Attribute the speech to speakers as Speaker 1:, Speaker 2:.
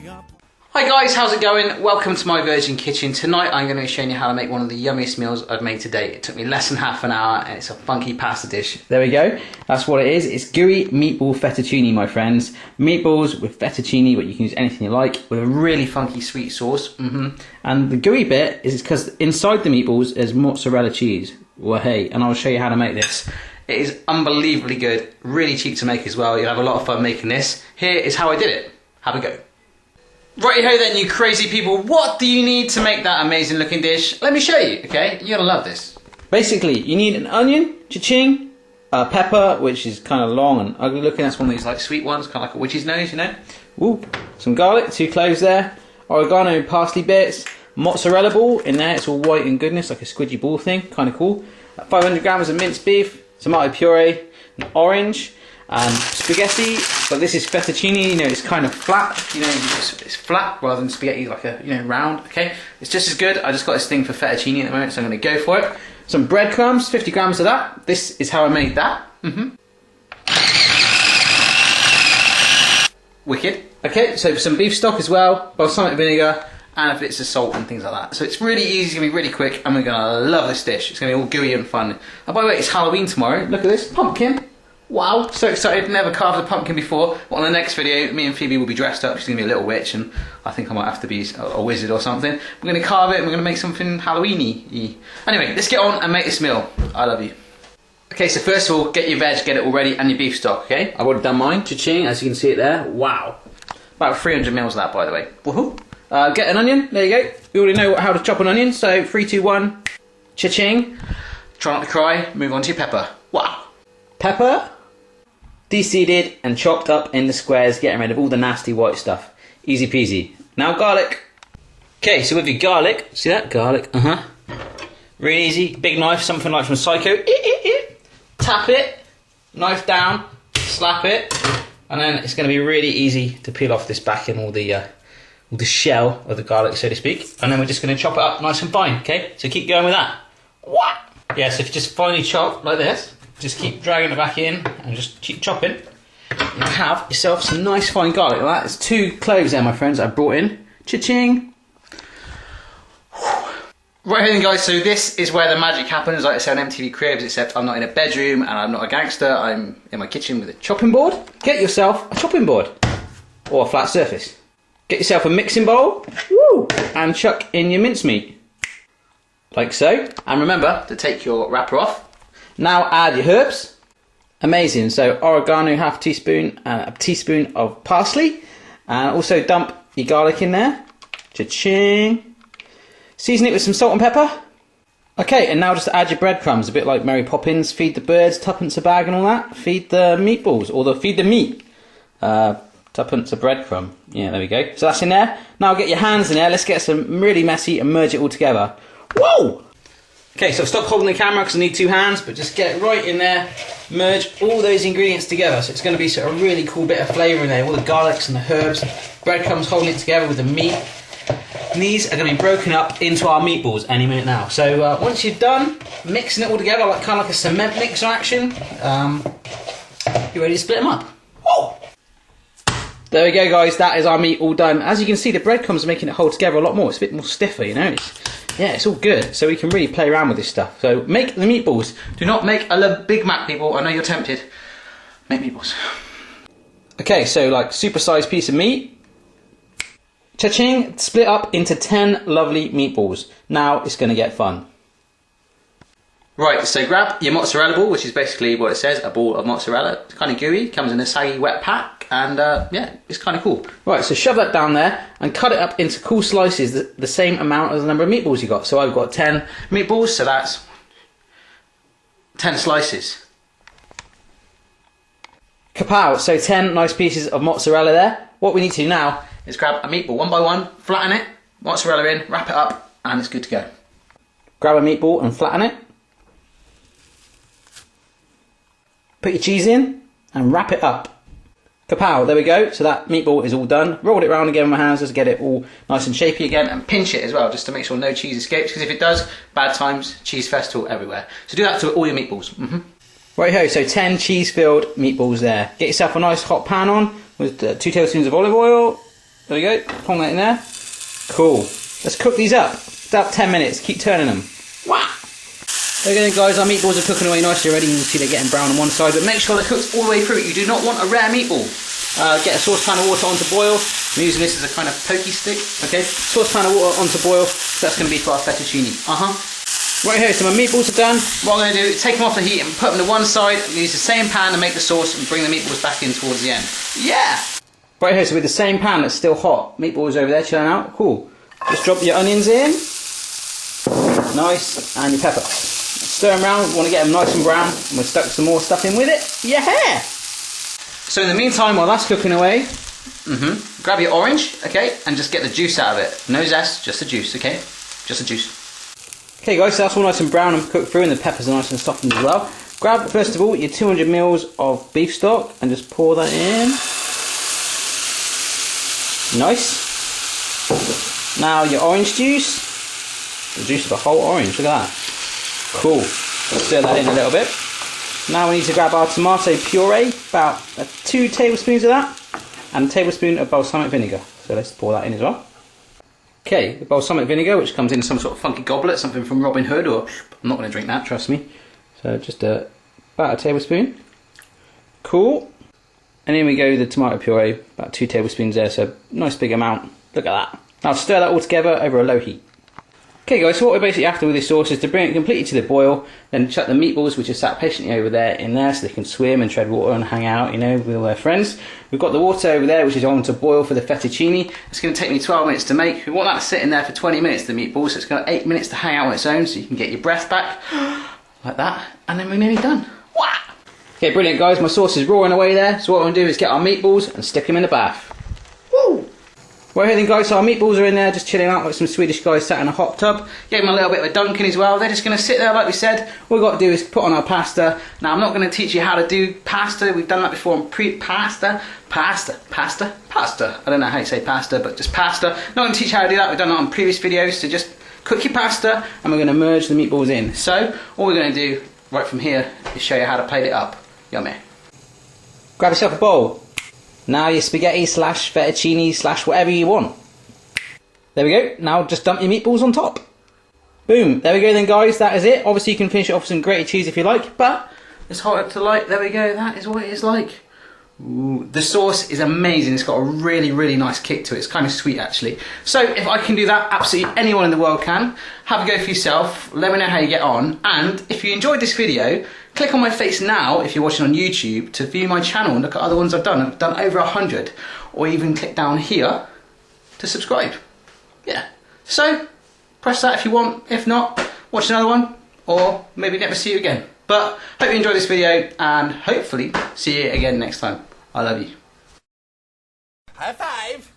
Speaker 1: Hi guys, how's it going? Welcome to my Virgin Kitchen. Tonight I'm going to be showing you how to make one of the yummiest meals I've made to date. It took me less than half an hour and it's a funky pasta dish. There we go. That's what it is. It's gooey meatball fettuccine, my friends. Meatballs with fettuccine, but you can use anything you like, with a really funky sweet sauce. And the gooey bit is because inside the meatballs is mozzarella cheese. Well, hey, and I'll show you how to make this. It is unbelievably good, really cheap to make as well. You'll have a lot of fun making this. Here is how I did it. Have a go. Righty-ho then, you crazy people. What do you need to make that amazing looking dish? Let me show you, okay? You're gonna love this. Basically, you need an onion, cha-ching, a pepper, which is kind of long and ugly looking. That's one of these like sweet ones, kind of like a witch's nose, you know? Ooh, some garlic, 2 cloves there, oregano, parsley bits, mozzarella ball in there. It's all white and goodness, like a squidgy ball thing, kind of cool. 500 grams of minced beef, tomato puree, an orange, spaghetti, but this is fettuccine, you know, it's kind of flat, you know, it's flat rather than spaghetti like a, you know, round, okay? It's just as good. I just got this thing for fettuccine at the moment, so I'm going to go for it. Some breadcrumbs, 50 grams of that. This is how I made that. Wicked. Okay, so some beef stock as well, balsamic vinegar, and a bit of salt and things like that. So it's really easy, it's going to be really quick, and we're going to love this dish. It's going to be all gooey and fun. And by the way, it's Halloween tomorrow. Look at this, pumpkin. Wow, so excited, never carved a pumpkin before. But on the next video, me and Phoebe will be dressed up. She's going to be a little witch, and I think I might have to be a wizard or something. We're going to carve it, and we're going to make something Halloween-y. Anyway, let's get on and make this meal. I love you. Okay, so first of all, get your veg, get it all ready, and your beef stock, okay? I've already done mine, cha-ching, as you can see it there. Wow. About 300 mils of that, by the way. Woohoo. Get an onion, there you go. You already know how to chop an onion, so 3, 2, 1, cha-ching. Try not to cry, move on to your pepper. Wow. Pepper. Deseeded and chopped up in the squares, getting rid of all the nasty white stuff. Easy peasy. Now garlic. Okay, so with your garlic, see that? Garlic, really easy. Big knife, something like from Psycho. Tap it, knife down, slap it, and then it's going to be really easy to peel off this back and all the shell of the garlic, so to speak. And then we're just going to chop it up nice and fine, okay? So keep going with that. What? Yeah, so if you just finely chop like this, just keep dragging it back in and just keep chopping. You have yourself some nice fine garlic like that. It's 2 cloves there, my friends, I brought in. Cha-ching. Right then, guys, so this is where the magic happens, like I said on MTV Cribs, except I'm not in a bedroom and I'm not a gangster. I'm in my kitchen with a chopping board. Get yourself a chopping board or a flat surface. Get yourself a mixing bowl, woo, and chuck in your mincemeat, like so. And remember to take your wrapper off. Now add your herbs. Amazing. So oregano, half teaspoon, and a teaspoon of parsley. And also dump your garlic in there. Cha-ching. Season it with some salt and pepper. Okay, and now just add your breadcrumbs, a bit like Mary Poppins. Feed the birds, tuppence a bag and all that. Feed the meatballs, or feed the meat. Tuppence a breadcrumb. Yeah, there we go. So that's in there. Now get your hands in there. Let's get some really messy and merge it all together. Whoa! Okay, so stop holding the camera because I need 2 hands, but just get right in there, merge all those ingredients together. So it's going to be sort of a really cool bit of flavour in there, all the garlics and the herbs, breadcrumbs holding it together with the meat. And these are going to be broken up into our meatballs any minute now. So once you're done mixing it all together, like kind of like a cement mixer action, you're ready to split them up. Whoa! There we go, guys, that is our meat all done. As you can see, the breadcrumbs are making it hold together a lot more. It's a bit more stiffer, you know. Yeah, it's all good, so we can really play around with this stuff. So make the meatballs. Do not make a Big Mac, people. I know you're tempted. Make meatballs. Okay, so like super-sized piece of meat. Cha-ching, split up into 10 lovely meatballs. Now it's going to get fun. Right, so grab your mozzarella ball, which is basically what it says, a ball of mozzarella. It's kind of gooey, comes in a saggy wet pack, and yeah, it's kind of cool. Right, so shove that down there and cut it up into cool slices, the same amount as the number of meatballs you got. So I've got 10 meatballs, so that's 10 slices. Kapow, so 10 nice pieces of mozzarella there. What we need to do now is grab a meatball one by one, flatten it, mozzarella in, wrap it up, and it's good to go. Grab a meatball and flatten it. Put your cheese in and wrap it up. Kapow, there we go. So that meatball is all done. Roll it around again with my hands just to get it all nice and shapy again, and pinch it as well just to make sure no cheese escapes, because if it does, bad times, cheese festival everywhere. So do that to all your meatballs. Right-ho, so 10 cheese-filled meatballs there. Get yourself a nice hot pan on with 2 tablespoons of olive oil. There we go, pong that in there. Cool. Let's cook these up. About 10 minutes, keep turning them. Wow. There we go then guys, our meatballs are cooking away nicely already. You can see they're getting brown on one side, but make sure they're cooked all the way through. You do not want a rare meatball. Get a saucepan of water on to boil. I'm using this as a kind of pokey stick, okay? Saucepan of water on to boil, so that's going to be for our fettuccine. Right here, so my meatballs are done. What I'm going to do is take them off the heat and put them to one side, and use the same pan to make the sauce and bring the meatballs back in towards the end. Yeah! Right here, so with the same pan that's still hot, meatballs over there chilling out, cool. Just drop your onions in. Nice, and your pepper. Stir them around, want to get them nice and brown, and we'll stuck some more stuff in with it. Yeah! So in the meantime, while that's cooking away, grab your orange, okay, and just get the juice out of it. No zest, just the juice, okay? Just the juice. Okay guys, so that's all nice and brown and cooked through, and the peppers are nice and softened as well. Grab, first of all, your 200 ml of beef stock, and just pour that in. Nice. Now your orange juice, the juice of a whole orange, look at that. Cool. Stir that in a little bit. Now we need to grab our tomato puree, about 2 tablespoons of that, and a tablespoon of balsamic vinegar. So let's pour that in as well. Okay, the balsamic vinegar, which comes in some sort of funky goblet, something from Robin Hood, or I'm not going to drink that, trust me. So just about a tablespoon. Cool. And in we go, the tomato puree, about 2 tablespoons there, so nice big amount. Look at that. Now stir that all together over a low heat. Okay guys, so what we're basically after with this sauce is to bring it completely to the boil, then chuck the meatballs, which are sat patiently over there, in there so they can swim and tread water and hang out, you know, with all their friends. We've got the water over there, which is on to boil for the fettuccine. It's going to take me 12 minutes to make. We want that to sit in there for 20 minutes, the meatballs, so it's got 8 minutes to hang out on its own, so you can get your breath back, like that, and then we're nearly done. Wow! Okay, brilliant guys, my sauce is roaring away there, so what we're going to do is get our meatballs and stick them in the bath. Woo! Well, here then guys, so our meatballs are in there just chilling out like some Swedish guys sat in a hot tub. Gave them a little bit of a dunking as well. They're just going to sit there like we said. All we've got to do is put on our pasta. Now I'm not going to teach you how to do pasta. We've done that before on pasta. I don't know how you say pasta, but just pasta. Not going to teach you how to do that. We've done that on previous videos. So just cook your pasta and we're going to merge the meatballs in. So all we're going to do right from here is show you how to plate it up. Yummy. Grab yourself a bowl. Now your spaghetti slash fettuccine slash whatever you want. There we go. Now just dump your meatballs on top. Boom. There we go then guys. That is it. Obviously you can finish it off with some grated cheese if you like, but let's hold it up to light. There we go. That is what it is like. Ooh, the sauce is amazing. It's got a really, really nice kick to it. It's kind of sweet actually. So if I can do that, absolutely anyone in the world can. Have a go for yourself. Let me know how you get on. And if you enjoyed this video, click on my face now if you're watching on YouTube to view my channel and look at other ones I've done. I've done over 100. Or even click down here to subscribe. Yeah. So press that if you want. If not, watch another one or maybe never see you again. But hope you enjoyed this video and hopefully see you again next time. I love you.
Speaker 2: High five!